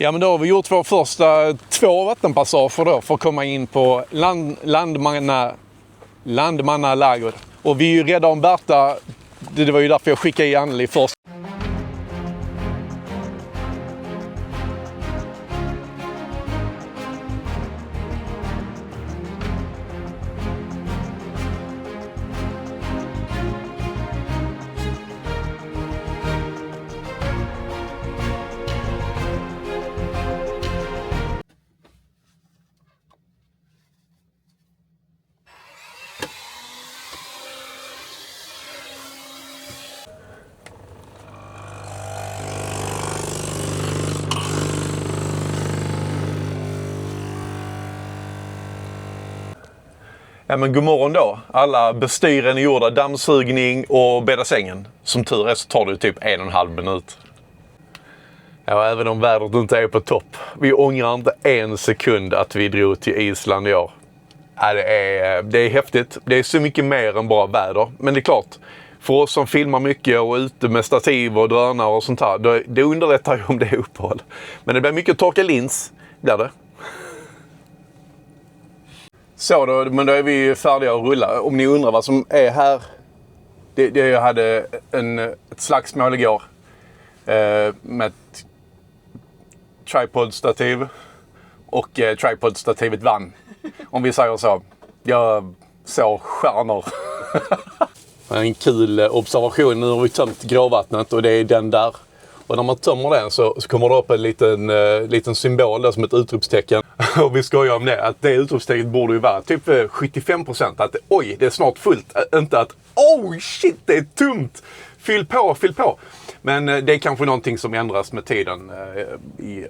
Ja, men då har vi gjort vår första 2 vattenpassager då för att komma in på Landmannaläger. Och vi är ju rädda om Berta. Det var ju därför jag skickade i Anneli först. Ja, men god morgon då. Alla bestyren är gjorda, dammsugning och bädda sängen. Som tur är så tar det typ 1,5 minut. Ja, även om vädret inte är på topp. Vi ångrar inte en sekund att vi drog till Island i år. Ja, det är häftigt. Det är så mycket mer än bara väder. Men det är klart, för oss som filmar mycket och är ute med stativ och drönare och sånt här, det underlättar ju om det är uppehåll. Men det blir mycket torka lins, blir det. Så då, men då är vi färdiga att rulla. Om ni undrar vad som är här. Jag hade ett slagsmål igår. Med ett tripod-stativ. Och tripod-stativet vann. Om vi säger så. Jag såg stjärnor. En kul observation. Nu har vi tömt gråvattnet och det är den där. Och när man tömmer den så kommer det upp en liten symbol där som ett utropstecken. Och vi skojar om det. Att det utropstecknet borde ju vara typ 75%. Att oj, det är snart fullt. Inte att oh shit, det är tomt. Fyll på. Men det är kanske någonting som ändras med tiden i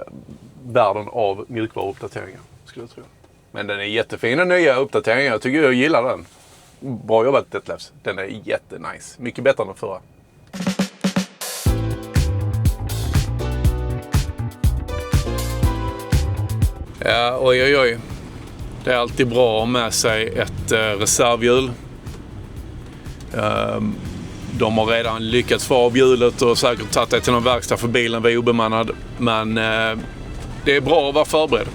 världen av mjukvaruuppdateringar, skulle jag tro. Men den är jättefin, den nya uppdateringen. Jag tycker jag gillar den. Bra jobbat, Detlefs. Den är jättenice. Mycket bättre än den förra. Ja, oj. Det är alltid bra att ha med sig ett reservhjul. De har redan lyckats få av hjulet och säkert tagit det till någon verkstad för bilen var obemannad. Men det är bra att vara förberedd.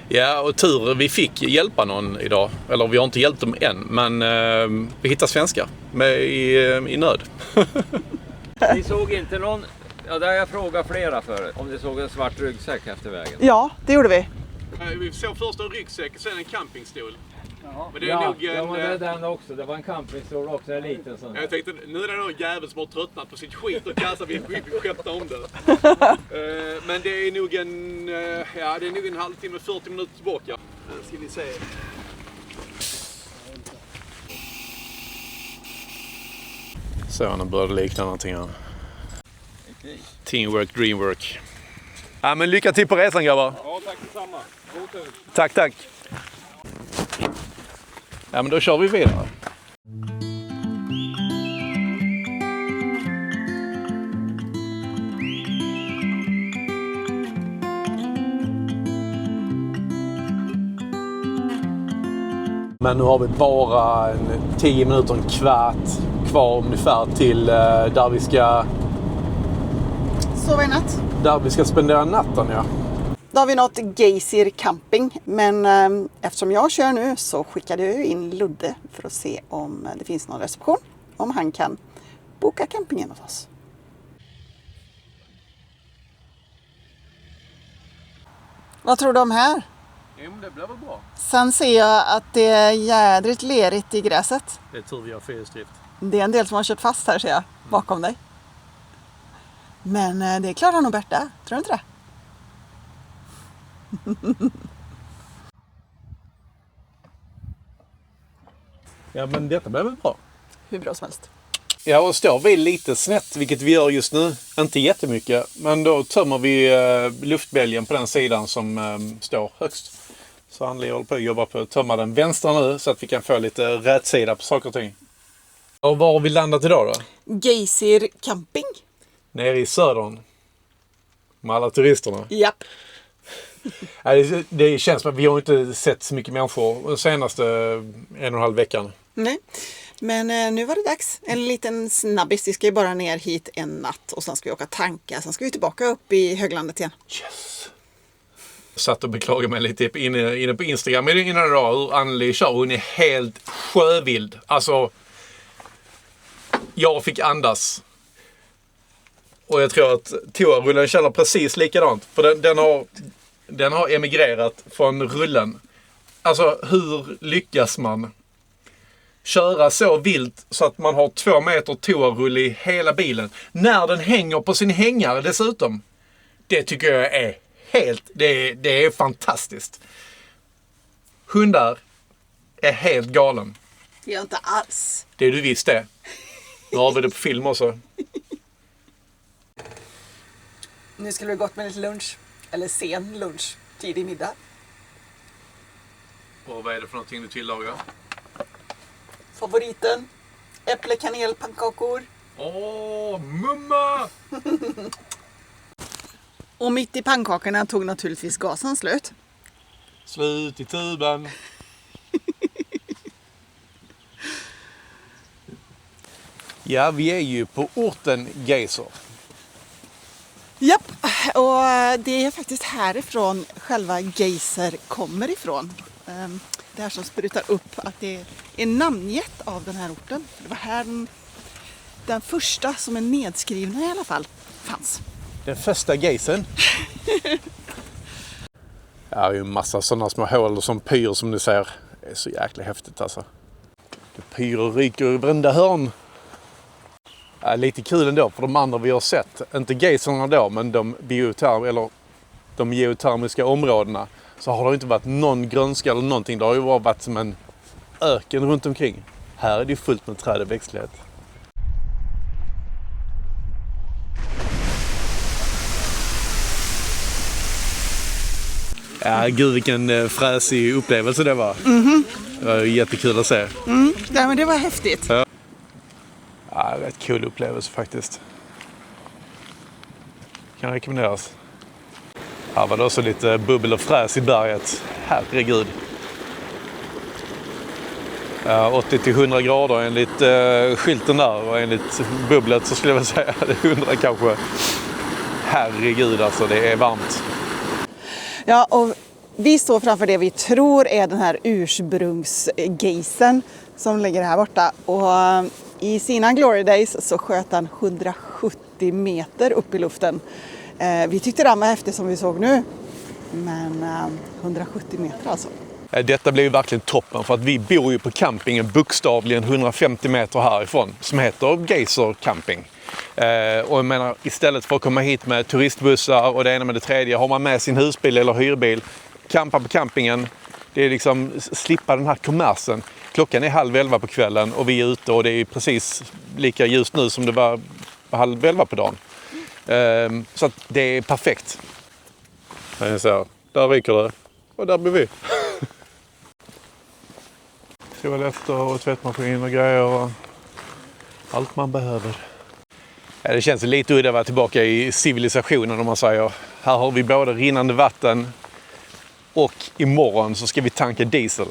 Ja, och tur, vi fick hjälpa någon idag. Eller vi har inte hjälpt dem än, men vi hittar svenskar i nöd. Ni såg inte någon, ja det har jag frågat flera för, om ni såg en svart ryggsäck efter vägen? Ja, det gjorde vi. Vi såg först en ryggsäck och sen en campingstol. Jaha. Men det är nog ja, men det är den också. Det var en campingstol också, en liten sån. Jag tänkte, nu är det någon jävel som har tröttnat på sitt skit och kastar vi skämtar om det. Men det är nog en halvtimme, 40 minuter tillbaka. Ska vi se. Så, nu börjar det likna någonting här. Okay. Teamwork, dreamwork. Ja, men lycka till på resan, grabbar. Ja, tack detsamma. God tur. Tack. Ja, men då kör vi vidare. Men nu har vi bara 10 minuter, en kvart kvar ungefär till där vi ska... Sova i natt. Där vi ska spendera natten, ja. Då har vi nått Geysir camping. Men eftersom jag kör nu så skickade jag ju in Ludde för att se om det finns någon reception. Om han kan boka campingen åt oss. Vad tror du om här? Jo, men det blir väl bra. Sen ser jag att det är jädrigt lerigt i gräset. Det är tur vi har fyrhjulsdrift. Det är en del som har kört fast här, ser jag, bakom dig. Men det klarar han nog Berta, tror du inte det? Ja, men detta blir väl bra. Hur bra som helst. Ja, och står vi lite snett, vilket vi gör just nu. Inte jättemycket, men då tömmer vi luftbälgen på den sidan som står högst. Så Anneli håller på att jobba på att tömma den vänstra nu så att vi kan få lite rätt sida på saker och ting. Och var har vi landat idag då? Geysir camping. Nere i södern. Med alla turisterna. Japp. Det känns som att vi har inte sett så mycket människor de senaste 1,5 veckan. Nej, men nu var det dags. En liten snabbis. Vi ska ju bara ner hit en natt och sen ska vi åka tanka. Sen ska vi tillbaka upp i höglandet igen. Yes. Jag satt och beklagade mig lite inne på Instagram innan idag hur Anneli kör. Hon är helt sjövild. Alltså, jag fick andas. Och jag tror att toarullen känner precis likadant. För den har emigrerat från rullen. Alltså, hur lyckas man köra så vilt så att man har 2 meter toarull i hela bilen? När den hänger på sin hängare dessutom. Det tycker jag är det är fantastiskt. Hundar är helt galen. Det är inte alls. Det är du visst det. Nu har vi det på film också. Nu skulle vi gått med lite lunch. Eller sen lunch. Tidig middag. Och vad är det för någonting du tillagar? Favoriten. Äpple-kanelpannkakor. Åh, mumma! Och mitt i pannkakorna tog naturligtvis gasen slut. Slut i tuben. Ja, vi är ju på orten Geyser. Japp, och det är faktiskt härifrån själva Geyser kommer ifrån. Det här som sprutar upp, att det är namngett av den här orten. Det var här den första som är nedskrivna i alla fall fanns. Den första geysen. Det är ju en massa sådana små hål som pyr som ni ser. Det är så jäkla häftigt alltså. Det pyr och ryker i varenda hörn. Ja, lite kul ändå för de andra vi har sett. Inte geyserna då, men de geotermiska områdena. Så har det inte varit någon grönska eller någonting. Det har ju varit som en öken runt omkring. Här är det fullt med träd och växtlighet. Ja, gud vilken fräsig upplevelse det var. Det var jättekul att se. Ja, men det var häftigt. Ja, rätt kul upplevelse faktiskt. Kan rekommenderas. Här var det också lite bubbel och fräs i berget. Herregud. 80-100 grader enligt skylten där och enligt bubblet så skulle jag väl säga 100 kanske. Herregud alltså, det är varmt. Ja, och vi står framför det vi tror är den här ursprungsgeysen som ligger här borta. Och i sina glory days så sköt han 170 meter upp i luften. Vi tyckte den var häftig som vi såg nu. Men 170 meter alltså. Detta blev ju verkligen toppen för att vi bor ju på campingen bokstavligen 150 meter härifrån som heter Geyser camping. Och jag menar, istället för att komma hit med turistbussar och det ena med det tredje har man med sin husbil eller hyrbil, campa på campingen. Det är liksom slippa den här kommersen. Klockan är 10:30 på kvällen och vi är ute och det är precis lika ljust nu som det var 10:30 på dagen. Så att det är perfekt. Så, där ryker det och där blir vi. Toaletter och tvättmaskin och grejer och allt man behöver. Ja, det känns lite udda att vara tillbaka i civilisationen om man säger. Här har vi både rinnande vatten och imorgon så ska vi tanka diesel.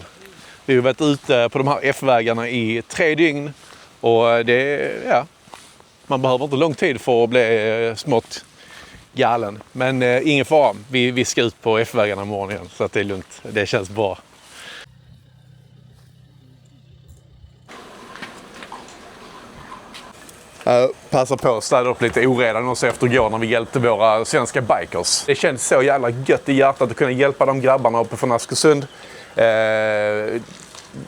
Vi har varit ute på de här F-vägarna i 3 dygn och man behöver inte lång tid för att bli smått galen. Men ingen fara, vi ska ut på F-vägarna imorgon igen så att det är lugnt. Det känns bra. Passa på att städa upp lite oredan också efter igår när vi hjälpte våra svenska bikers. Det känns så jävla gött i hjärtat att kunna hjälpa de grabbarna uppe från Askersund.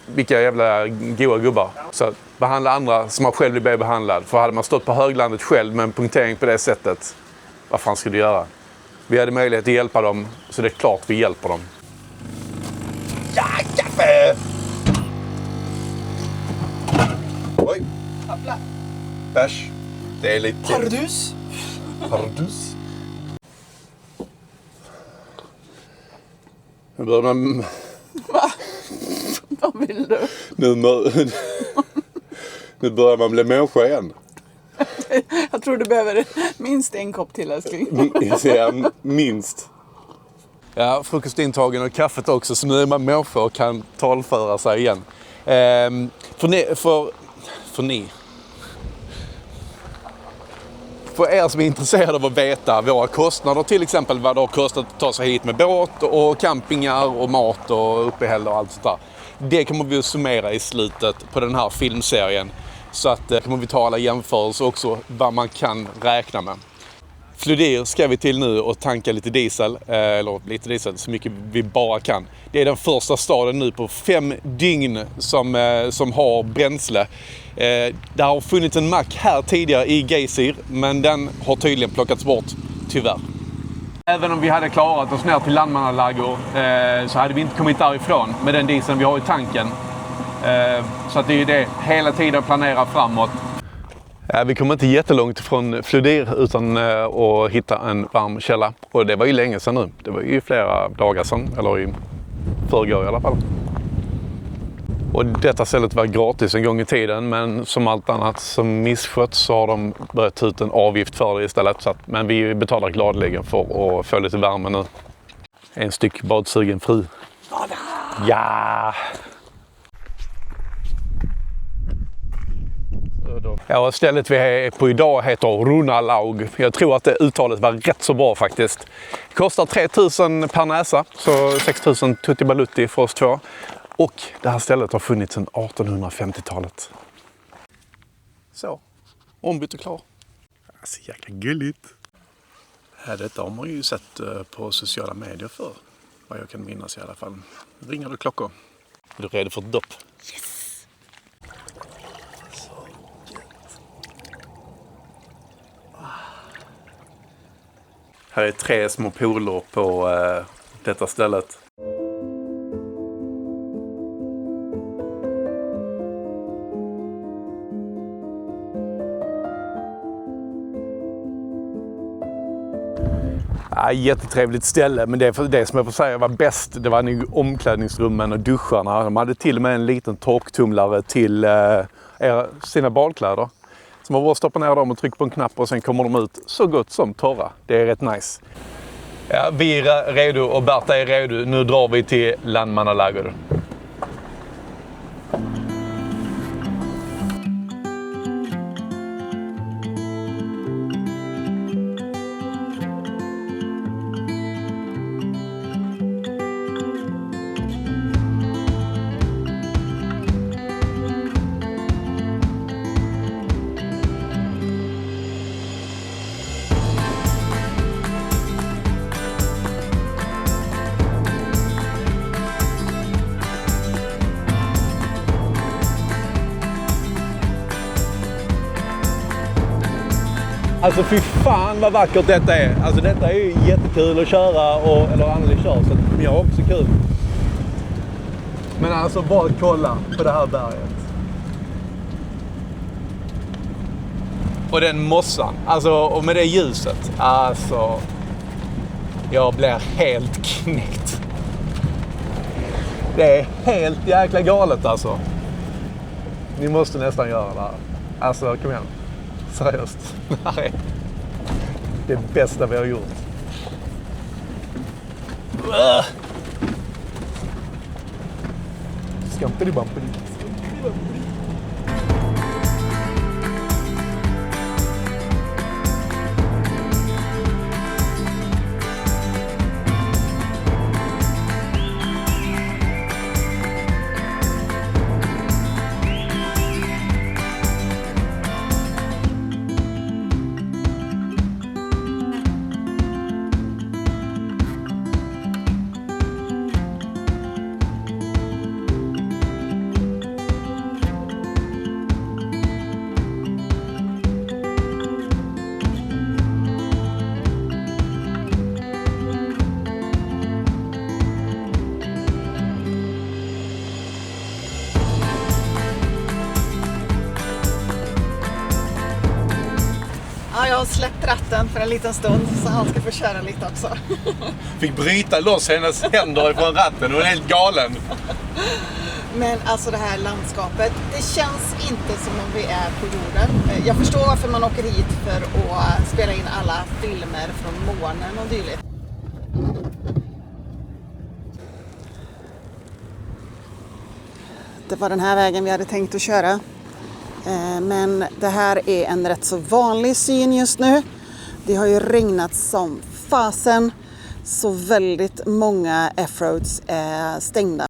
Vilka jävla goa gubbar. Så behandla andra som man själv vill bli behandlad. För hade man stått på höglandet själv med en punktering på det sättet, vad fan skulle du göra? Vi hade möjlighet att hjälpa dem, så det är klart vi hjälper dem. Ja, kaffe! Oj. Hoppla. Bärs. Det är lite... Pardus. Pardus. Nu börjar man... Va? Vad vill du? Nu börjar man bli människa igen. Jag tror du behöver minst en kopp till, älskling. Jag säger minst. Ja, frukostintagen och kaffet också, så nu är man människa och kan talföra sig igen. För er som är intresserade av att veta våra kostnader, till exempel vad det har kostat att ta sig hit med båt och campingar och mat och uppehälle och allt sånt där. Det kommer vi att summera i slutet på den här filmserien. Så att kommer vi ta alla jämförelser också, vad man kan räkna med. Fludir ska vi till nu och tanka lite diesel, så mycket vi bara kan. Det är den första staden nu på 5 dygn som har bränsle. Det har funnits en mack här tidigare i Geysir, men den har tydligen plockats bort, tyvärr. Även om vi hade klarat oss ner till Landmannalagor så hade vi inte kommit därifrån med den dieseln vi har i tanken. Så att det är det hela tiden planera framåt. Vi kommer inte jättelångt från Fludir utan att hitta en varm källa. Och det var ju länge sedan nu. Det var ju flera dagar sedan, eller i förrgår i alla fall. Och detta stället var gratis en gång i tiden, men som allt annat som missköts så har de börjat ta ut en avgift för det istället. Så att, men vi betalar gladeligen för att få lite värme nu. En styck badsugen fru. Ja! Ja, stället vi är på idag heter Runalaug. Jag tror att det uttalet var rätt så bra faktiskt. Det kostar 3000 per näsa, så 6000 tutti balutti för oss två. Och det här stället har funnits sedan 1850-talet. Så, ombytt och klar. Så jäkla gulligt. Detta har man ju sett på sociala medier för, vad jag kan minnas i alla fall. Ringer du klockor? Är du redo för ett dopp? Yes! Här är 3 små pooler på detta stället. Jättetrevligt ställe, men det som jag får säga var bäst, det var nog omklädningsrummen och duscharna. De hade till och med en liten torktumlare till sina badkläder. Så man bara stoppar ner dem och trycker på en knapp och sen kommer de ut så gott som torra. Det är rätt nice. Ja, vi är redo och Berta är redo. Nu drar vi till Landmannalagor. Alltså fy fan vad vackert detta är. Alltså detta är ju jättekul att köra, eller Anneli kör, så jag har också kul. Men alltså bara kolla på det här berget. Och den mossan, alltså, och med det ljuset, alltså jag blir helt knäckt. Det är helt jäkla galet alltså. Ni måste nästan göra det här. Alltså kom igen. Seriöst. Nej. Det bästa vi har gjort. Skampidi-bampidi. Ja, jag har släppt ratten för en liten stund så han ska få köra lite också. Fick bryta loss hennes händer ifrån ratten, hon är helt galen. Men alltså det här landskapet, det känns inte som om vi är på jorden. Jag förstår varför man åker hit för att spela in alla filmer från månen och dylikt. det var den här vägen vi hade tänkt att köra. Men det här är en rätt så vanlig syn just nu. Det har ju regnat som fasen, så väldigt många F-roads är stängda.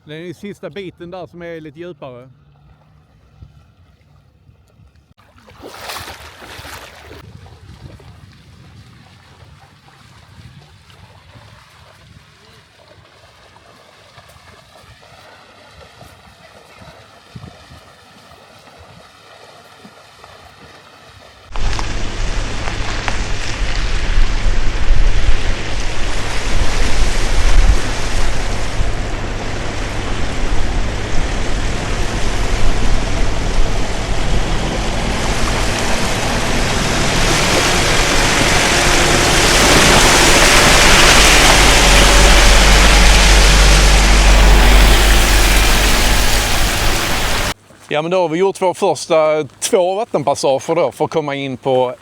Det är den sista biten där som är lite djupare. Ja, men då har vi gjort vår första 2 vattenpassager då för att komma in på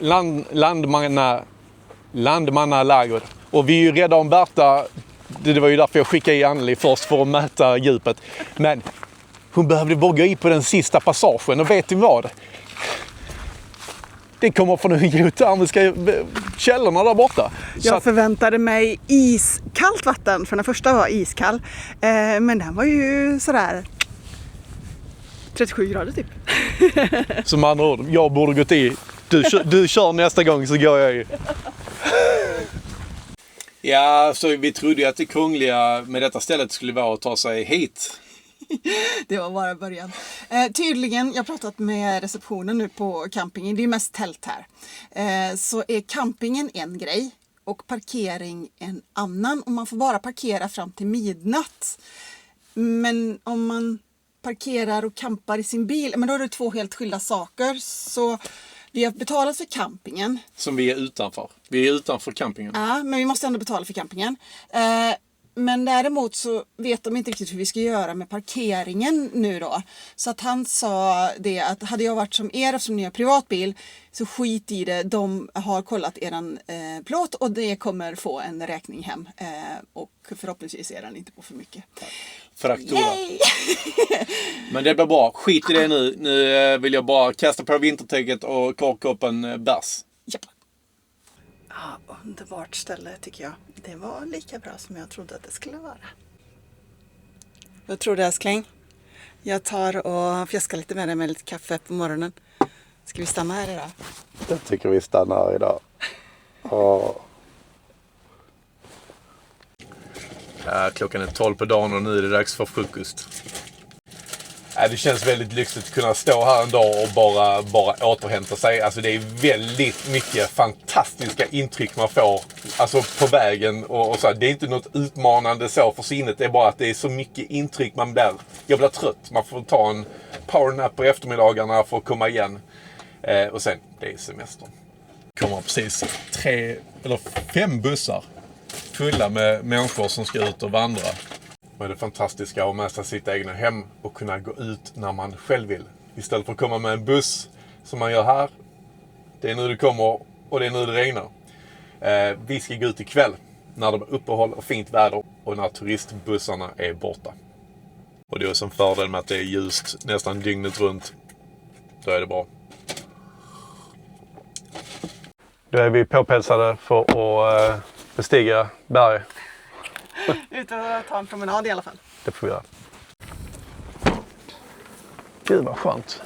Landmannaläger. Och vi är ju rädda om Berta. Det var ju därför jag skickade i Anneli först för att mäta djupet. Men hon behövde bara gå i på den sista passagen, och vet du vad? Det kommer från den geotermiska källorna där borta. Jag förväntade mig iskallt vatten, för den första var iskall. Men den var ju sådär 37 grader typ. Som andra ord, jag borde gått i. Du kör nästa gång så går jag i. Ja, så vi trodde ju att det kungliga med detta stället skulle vara att ta sig hit. Det var bara början. Tydligen, jag har pratat med receptionen nu på campingen, det är mest tält här. Så är campingen en grej och parkering en annan. Och man får bara parkera fram till midnatt. Men om man parkerar och campar i sin bil, men då är det 2 helt skilda saker. Så vi har betalat för campingen. Som vi är utanför. Vi är utanför campingen. Ja, men vi måste ändå betala för campingen. Men däremot så vet de inte riktigt hur vi ska göra med parkeringen nu då. Så att han sa det att hade jag varit som er, eftersom ni har privatbil, så skit i det. De har kollat eran plåt och det kommer få en räkning hem. Och förhoppningsvis är den inte på för mycket. Fraktura. Men det blir bra. Skit i det nu. Nu vill jag bara kasta på vintertäcket och korka upp en bärs. Japp. Ja, underbart ställe tycker jag. Det var lika bra som jag trodde att det skulle vara. Vad tror du, älskling? Jag tar och fjäskar lite med dig med lite kaffe på morgonen. Ska vi stanna här idag? Jag tycker vi stannar här idag. Ja, klockan är 12 på dagen och nu är det dags för frukost. Ja, det känns väldigt lyxigt att kunna stå här en dag och bara återhämta sig. Alltså det är väldigt mycket fantastiska intryck man får alltså på vägen. Och så. Det är inte något utmanande så för sinnet. Det är bara att det är så mycket intryck jag blir trött. Man får ta en powernap på eftermiddagarna för att komma igen. Och sen, det är semestern. Kommer precis 3 eller 5 bussar fulla med människor som ska ut och vandra. Och det fantastiska att mästa sitt egna hem och kunna gå ut när man själv vill. Istället för att komma med en buss som man gör här. Det är nu det kommer och det är nu det regnar. Vi ska gå ut ikväll när det är uppehåll och fint väder och när turistbussarna är borta. Och det är som fördel med att det är ljust nästan dygnet runt. Då är det bra. Då är vi påpälsade för att bestiga berg. Ut och ta en promenad i alla fall. Det får vi göra. Gud vad skönt.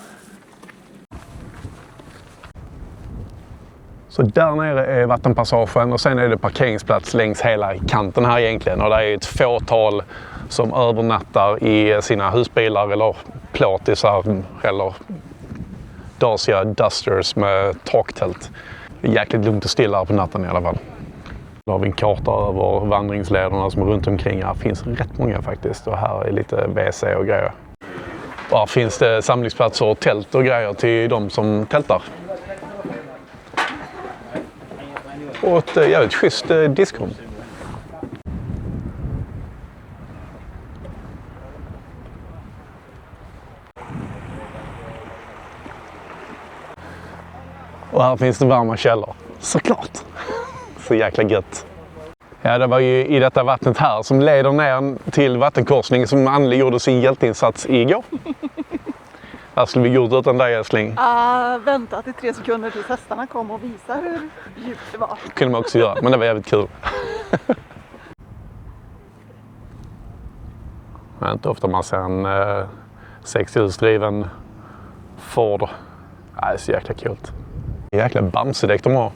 Så där nere är vattenpassagen och sen är det parkeringsplats längs hela kanten här egentligen. Och det är ett fåtal som övernattar i sina husbilar eller plåtisar eller Dacia Dusters med taktält. Det är jäkligt lugnt och stilla här på natten i alla fall. Då har vi en karta över vandringslederna som är runt omkring. Här finns rätt många faktiskt och här är lite WC och grejer. Och här finns det samlingsplatser och tält och grejer till de som tältar. Och ett jävligt schysst diskrum. Och här finns det varma källor. Såklart. Så jäkla gött. Ja, det var ju i detta vattnet här som leder ner till vattenkorsningen som Anneli gjorde sin hjälteinsats igår. Här skulle vi gjort utan dig, älskling. Vänta till 3 sekunder tills hästarna kom och visar hur djupt det var. Det kunde man också göra, men det var jävligt kul. Det är inte ofta man ser en 60-hjulsdriven Ford. Det är så jäkla kul. Det är jäkla bamsedäck de har.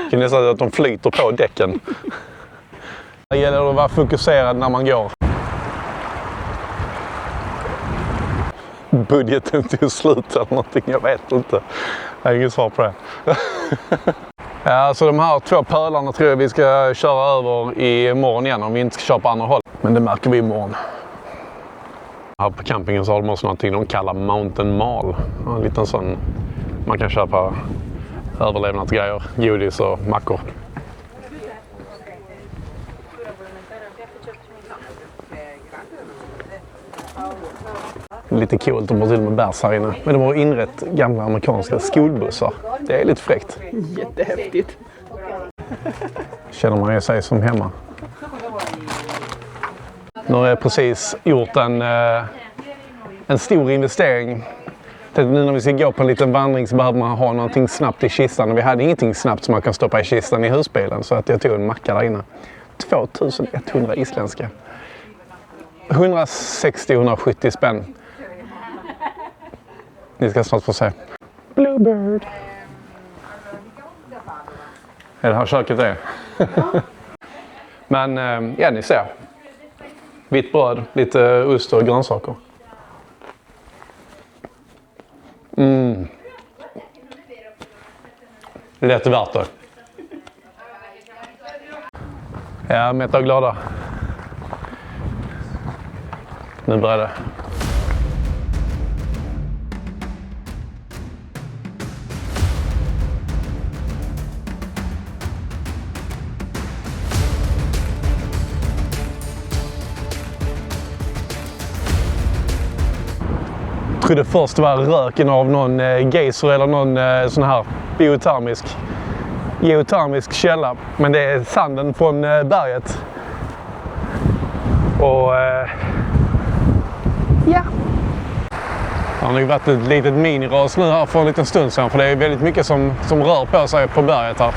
Det är nästan att de flyter på däcken. Det gäller att vara fokuserad när man går. Budgeten till slut eller någonting, jag vet inte. Jag har inget svar på det. Ja, så de här 2 pölarna tror jag vi ska köra över imorgon igen om vi inte ska köra på andra håll. Men det märker vi imorgon. Här på campingen så har de också någonting de kallar Mountain Mall. En liten sån man kan köpa överlevnadsgrejer, godis och mackor. Lite coolt, de har till och med bärs här inne. Men de har inrett gamla amerikanska skolbussar. Det är lite fräckt. Jättehäftigt. Känner man ju sig som hemma. Nu har jag precis gjort en stor investering. Nu när vi ska gå på en liten vandring så behöver man ha någonting snabbt i kistan. Och vi hade ingenting snabbt som man kan stoppa i kistan i husbilen. Så att jag tog en macka där inne. 2100 isländska. 160-170 spänn. Ni ska snart få se. Bluebird. Är det här köket det? Men ja, ni ser. Vitt bröd, lite ost och grönsaker. Lätt värt det. Ja, mätta och glada. Nu börjar det. Jag trodde först det var röken av någon geyser eller någon sån här geotermisk källa. Men det är sanden från berget. Och ja. Det har nog varit ett litet miniras nu här för en liten stund sedan. För det är väldigt mycket som rör på sig på berget här.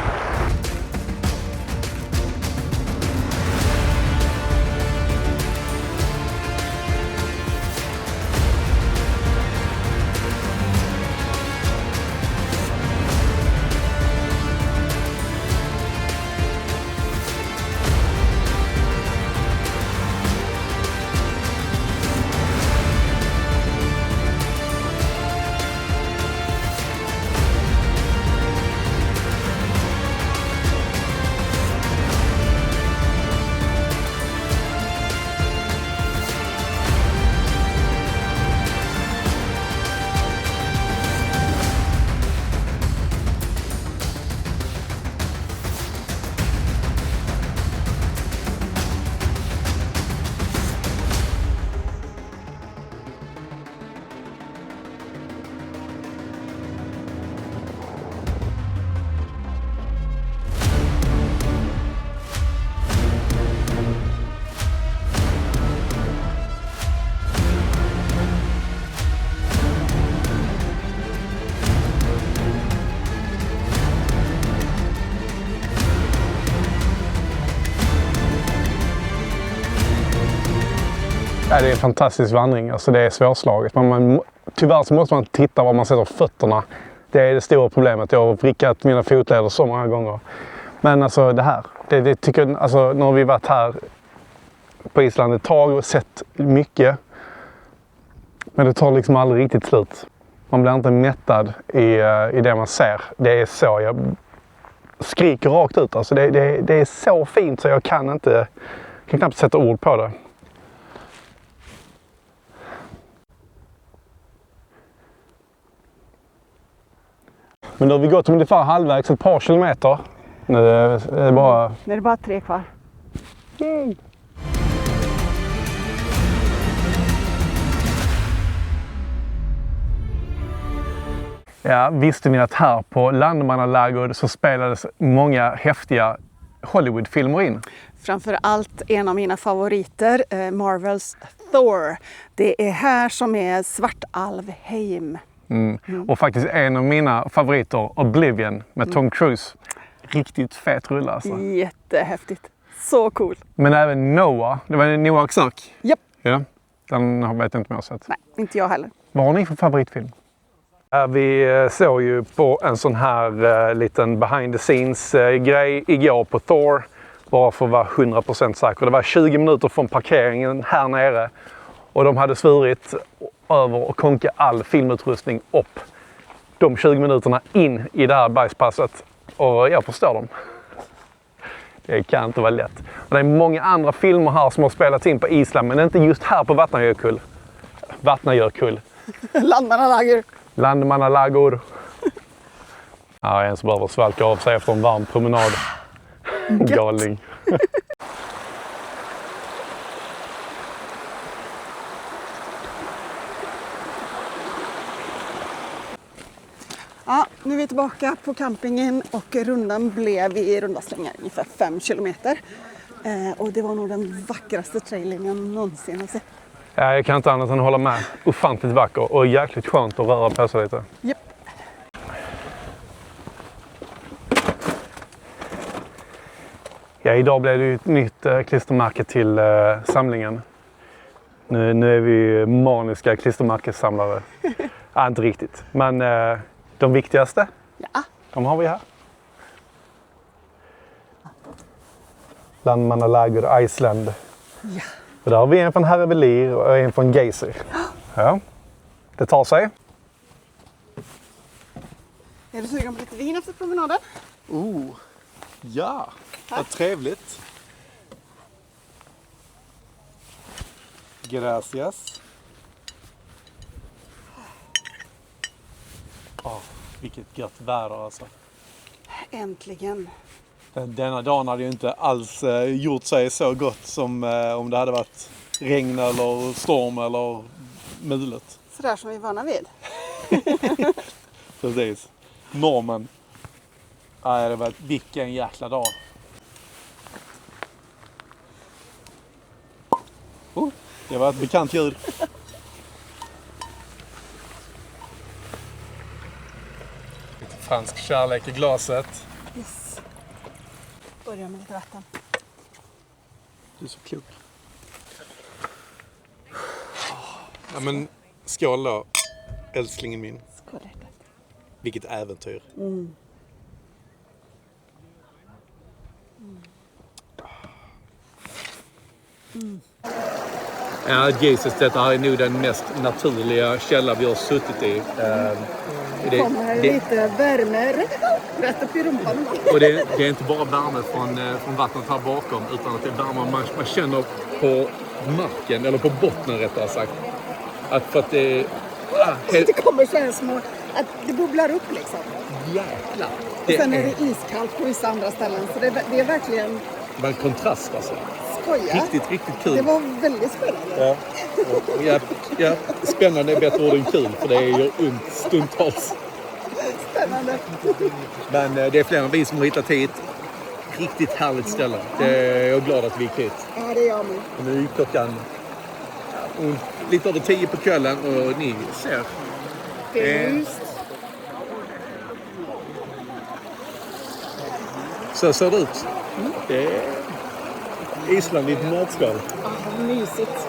Ja, det är en fantastisk vandring. Alltså det är svårslaget. Tyvärr så måste man titta var man sätter fötterna. Det är det stora problemet. Jag har vrickat mina fotleder så många gånger. Men alltså det här. Det tycker jag, alltså, när vi varit här på Island ett tag och sett mycket. Men det tar liksom aldrig riktigt slut. Man blir inte mättad i det man ser. Det är så jag skriker rakt ut. Alltså det är så fint så jag kan knappt sätta ord på det. Men då har vi gått ungefär halvvägs, ett par kilometer. Nu är det bara 3 kvar. Yay. Ja, visste ni att här på Landmannalagård så spelades många häftiga Hollywoodfilmer in? Framför allt en av mina favoriter, Marvels Thor. Det är här som är Svartalvheim. Och faktiskt en av mina favoriter, Oblivion med Tom Cruise. Riktigt fet rulle alltså. Jättehäftigt. Så cool. Men även Noah, det var Noahs Ark. Japp. Ja, den vet jag inte om jag har sett. Nej, inte jag heller. Vad har ni för favoritfilm? Vi såg ju på en sån här liten behind the scenes grej igår på Thor. Bara för att vara 100% säker. Det var 20 minuter från parkeringen här nere. Och de hade svurit över att konka all filmutrustning upp de 20 minuterna in i det här bajspasset. Och jag förstår dem. Det kan inte vara lätt. Och det är många andra filmer här som har spelats in på Island, men inte just här på Vatnajökull. Landmannalagård. Ja, en som behöver svalka av sig efter en varm promenad. Galning. Ja, nu är vi tillbaka på campingen och rundan blev i runda slängar ungefär 5 kilometer. Och det var nog den vackraste trailern jag någonsin har sett. Ja, jag kan inte annat än hålla med. Ofantligt vacker och jäkligt skönt att röra på sig lite. Japp. Ja, idag blev det ju ett nytt klistermärke till samlingen. Nu är vi maniska klistermärkessamlare. Ja, inte riktigt. Men de viktigaste, Ja. de har vi här. Landmannalagård Iceland. Ja. Och där har vi en från Herrevelir och en från Geysir. Ja, det tar sig. Är du sugen på lite vin efter promenaden? Ja, vad trevligt. Gracias. Vilket gött väder alltså. Äntligen. Denna dagen hade ju inte alls gjort sig så gott som om det hade varit regn eller storm eller mulet. Sådär som vi är vana vid. Precis. Normen. Nej, det var vilken jäkla dag. Det var ett bekant ljud. Lite fransk kärlek i glaset. Yes. Börja med lite vatten. Du är så klok. Ja, men skål då, älsklingen min. Skål. Vilket äventyr. Ja, Jesus, detta är nog den mest naturliga källa vi har suttit i. Det kommer lite värme rätt upp i rumpan. Och det är inte bara värme från vattnet här bakom, utan att det är värme man känner på marken, eller på bottnen rättare sagt. För att det... Det kommer kännas som att det bubblar upp liksom. Jäklar. Och sen är det iskallt på vissa andra ställen. Så det är verkligen... Det var en kontrast alltså. Skoja. Riktigt kul. Det var väldigt spännande. Ja, spännande är bättre ord än kul, för det gör ont stundtals. Spännande. Men det är fler än vi som har hittat hit. Riktigt härligt ställe. Jag är glad att vi gick hit. Ja, det är jag med. Nu är klockan lite över 10 på kvällen och ni ser. Det är just. Så ser det ut. Det är Island i ett nötskal. Mysigt.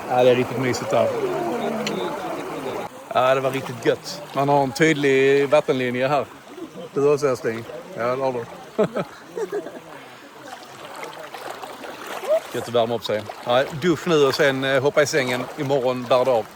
Ja, det är riktigt mysigt där. Ja, det var riktigt gött. Man har en tydlig vattenlinje här. Du också, älskling. Ja, det har du. Gött att värma upp sig. Ja, dusch nu och sen hoppa i sängen. Imorgon bär det av.